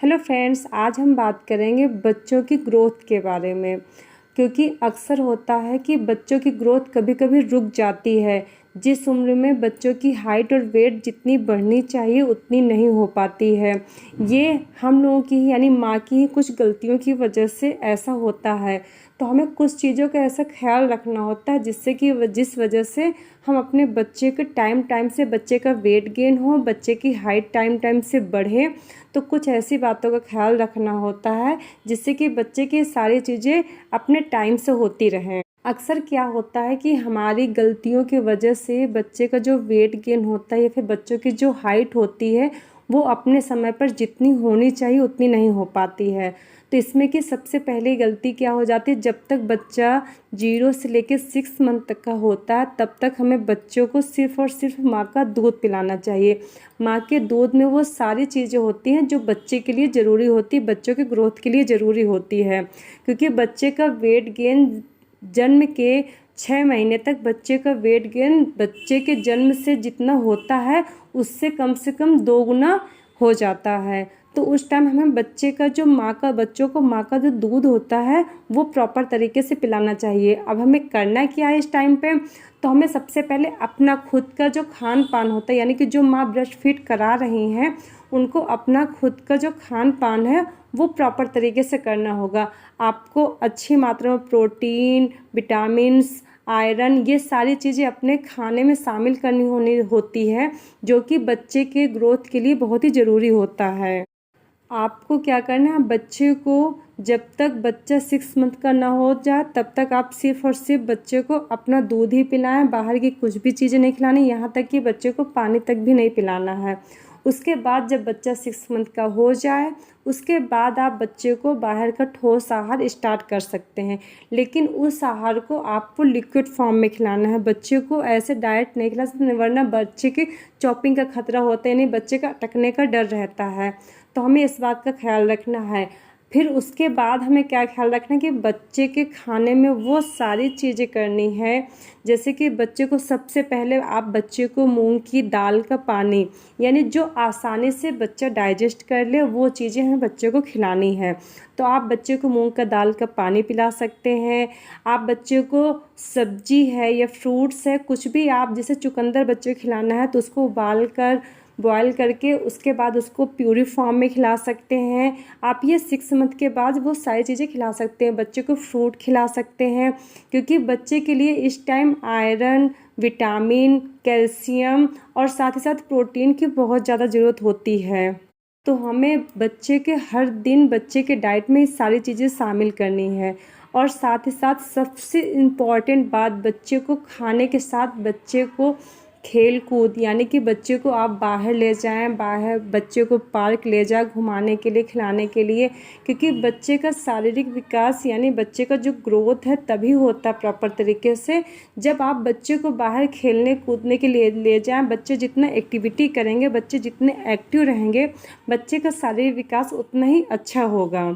Hello friends, आज हम बात करेंगे बच्चों की ग्रोथ के बारे में। क्योंकि अक्सर होता है कि बच्चों की ग्रोथ कभी कभी रुक जाती है। जिस उम्र में बच्चों की हाइट और वेट जितनी बढ़नी चाहिए उतनी नहीं हो पाती है। ये हम लोगों की यानी माँ की ही कुछ गलतियों की वजह से ऐसा होता है। तो हमें कुछ चीज़ों का ऐसा ख्याल रखना होता है जिससे कि जिस वजह से हम अपने बच्चे के टाइम टाइम से बच्चे का वेट गेन हो, बच्चे की हाइट टाइम टाइम से बढ़े। तो कुछ ऐसी बातों का ख्याल रखना होता है जिससे कि बच्चे की सारी चीज़ें अपने टाइम से होती रहें। अक्सर क्या होता है कि हमारी गलतियों की वजह से बच्चे का जो वेट गेन होता है या फिर बच्चों की जो हाइट होती है वो अपने समय पर जितनी होनी चाहिए उतनी नहीं हो पाती है। तो इसमें कि सबसे पहली गलती क्या हो जाती है, जब तक बच्चा 0 से लेकर 6 मंथ तक का होता है तब तक हमें बच्चों को सिर्फ़ और सिर्फ माँ का दूध पिलाना चाहिए। माँ के दूध में वो सारी चीज़ें होती हैं जो बच्चे के लिए ज़रूरी होती है, बच्चों के ग्रोथ के लिए ज़रूरी होती है। क्योंकि बच्चे का वेट गेन जन्म के 6 महीने तक बच्चे का वेट गेन बच्चे के जन्म से जितना होता है उससे कम से कम 2 गुना हो जाता है। तो उस टाइम हमें बच्चे का जो बच्चों को माँ का जो दूध होता है वो प्रॉपर तरीके से पिलाना चाहिए। अब हमें करना क्या है इस टाइम पे, तो हमें सबसे पहले अपना खुद का जो खान पान होता है यानी कि जो माँ ब्रेस्ट फीड करा रही हैं उनको अपना खुद का जो खान पान है वो प्रॉपर तरीके से करना होगा। आपको अच्छी मात्रा में प्रोटीन, विटामिन्स, आयरन ये सारी चीज़ें अपने खाने में शामिल करनी होती है जो कि बच्चे के ग्रोथ के लिए बहुत ही ज़रूरी होता है। आपको क्या करना है, बच्चे को जब तक बच्चा 6 मंथ का ना हो जाए तब तक आप सिर्फ़ और सिर्फ बच्चे को अपना दूध ही पिलाएं, बाहर की कुछ भी चीज़ें नहीं खिलानी, यहाँ तक कि बच्चे को पानी तक भी नहीं पिलाना है। उसके बाद जब बच्चा 6 मंथ का हो जाए उसके बाद आप बच्चे को बाहर का ठोस आहार स्टार्ट कर सकते हैं। लेकिन उस आहार को आपको लिक्विड फॉर्म में खिलाना है, बच्चे को ऐसे डायरेक्ट नहीं खिला सकते वरना बच्चे के चॉपिंग का खतरा होता है, यानी बच्चे का अटकने का डर रहता है। तो हमें इस बात का ख्याल रखना है। फिर उसके बाद हमें क्या ख्याल रखना है कि बच्चे के खाने में वो सारी चीज़ें करनी है। जैसे कि बच्चे को सबसे पहले आप बच्चे को मूंग की दाल का पानी यानी जो आसानी से बच्चा डाइजेस्ट कर ले वो चीज़ें हमें बच्चे को खिलानी है। तो आप बच्चे को मूंग का दाल का पानी पिला सकते हैं। आप बच्चे को सब्जी है या फ्रूट्स है कुछ भी, आप जैसे चुकंदर बच्चे को खिलाना है तो उसको उबाल कर बॉयल करके उसके बाद उसको प्यूरी फॉर्म में खिला सकते हैं। आप ये 6 मंथ के बाद वो सारी चीज़ें खिला सकते हैं। बच्चे को फ्रूट खिला सकते हैं क्योंकि बच्चे के लिए इस टाइम आयरन, विटामिन, कैल्शियम और साथ ही साथ प्रोटीन की बहुत ज़्यादा ज़रूरत होती है। तो हमें बच्चे के हर दिन बच्चे के डाइट में सारी चीज़ें शामिल करनी है। और साथ ही साथ सबसे इम्पॉर्टेंट बात, बच्चे को खाने के साथ बच्चे को खेल कूद यानी कि बच्चे को आप बाहर ले जाएं, बाहर बच्चे को पार्क ले जाएं घुमाने के लिए, खिलाने के लिए। क्योंकि बच्चे का शारीरिक विकास यानी बच्चे का जो ग्रोथ है तभी होता है प्रॉपर तरीके से जब आप बच्चे को बाहर खेलने कूदने के लिए ले जाएं। बच्चे जितना एक्टिविटी करेंगे, बच्चे जितने एक्टिव रहेंगे, बच्चे का शारीरिक विकास उतना ही अच्छा होगा।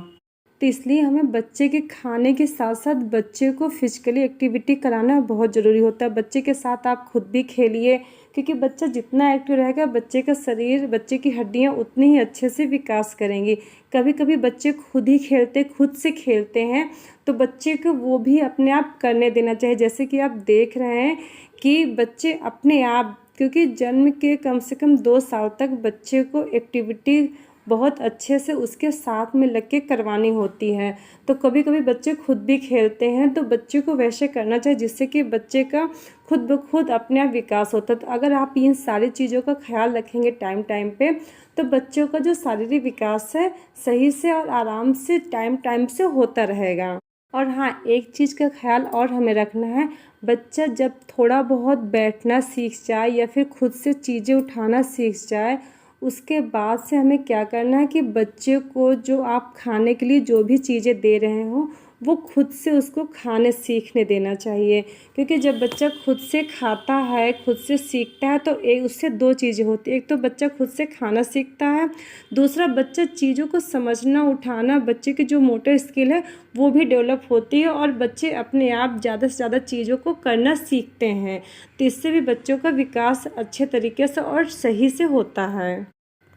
तो इसलिए हमें बच्चे के खाने के साथ साथ बच्चे को फिजिकली एक्टिविटी कराना बहुत ज़रूरी होता है। बच्चे के साथ आप खुद भी खेलिए क्योंकि बच्चा जितना एक्टिव रहेगा बच्चे का शरीर, बच्चे की हड्डियां उतनी ही अच्छे से विकास करेंगी। कभी कभी बच्चे खुद से खेलते हैं तो बच्चे को वो भी अपने आप करने देना चाहिए। जैसे कि आप देख रहे हैं कि बच्चे अपने आप, क्योंकि जन्म के कम से कम 2 साल तक बच्चे को एक्टिविटी बहुत अच्छे से उसके साथ में लग के करवानी होती है। तो कभी कभी बच्चे खुद भी खेलते हैं तो बच्चे को वैसे करना चाहिए जिससे कि बच्चे का खुद ब खुद अपने आप विकास होता है। तो अगर आप इन सारी चीज़ों का ख्याल रखेंगे टाइम टाइम पे तो बच्चों का जो शारीरिक विकास है सही से और आराम से टाइम टाइम से होता रहेगा। और हाँ, एक चीज़ का ख्याल और हमें रखना है, बच्चा जब थोड़ा बहुत बैठना सीख जाए या फिर खुद से चीज़ें उठाना सीख जाए उसके बाद से हमें क्या करना है कि बच्चे को जो आप खाने के लिए जो भी चीज़ें दे रहे हो वो खुद से उसको खाने सीखने देना चाहिए। क्योंकि जब बच्चा खुद से खाता है, खुद से सीखता है तो उससे 2 चीज़ें होती है। एक तो बच्चा खुद से खाना सीखता है, दूसरा बच्चा चीज़ों को समझना, उठाना, बच्चे की जो मोटर स्किल है वो भी डेवलप होती है और बच्चे अपने आप ज़्यादा से ज़्यादा चीज़ों को करना सीखते हैं। तो इससे भी बच्चों का विकास अच्छे तरीके से और सही से होता है।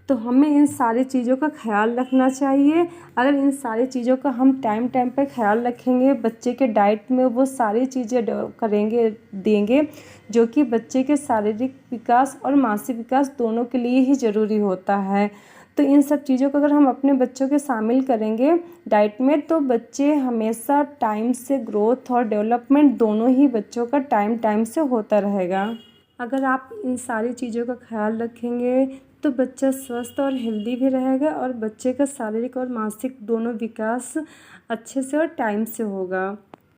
तो हमें इन सारी चीज़ों का ख्याल रखना चाहिए। अगर इन सारी चीज़ों का हम टाइम टाइम पे ख्याल रखेंगे, बच्चे के डाइट में वो सारी चीज़ें करेंगे देंगे जो कि बच्चे के शारीरिक विकास और मानसिक विकास दोनों के लिए ही ज़रूरी होता है। तो इन सब चीज़ों को अगर हम अपने बच्चों के शामिल करेंगे डाइट में, तो बच्चे हमेशा टाइम से ग्रोथ और डेवलपमेंट दोनों ही बच्चों का टाइम टाइम से होता रहेगा। अगर आप इन सारी चीज़ों का ख्याल रखेंगे तो बच्चा स्वस्थ और हेल्दी भी रहेगा और बच्चे का शारीरिक और मानसिक दोनों विकास अच्छे से और टाइम से होगा।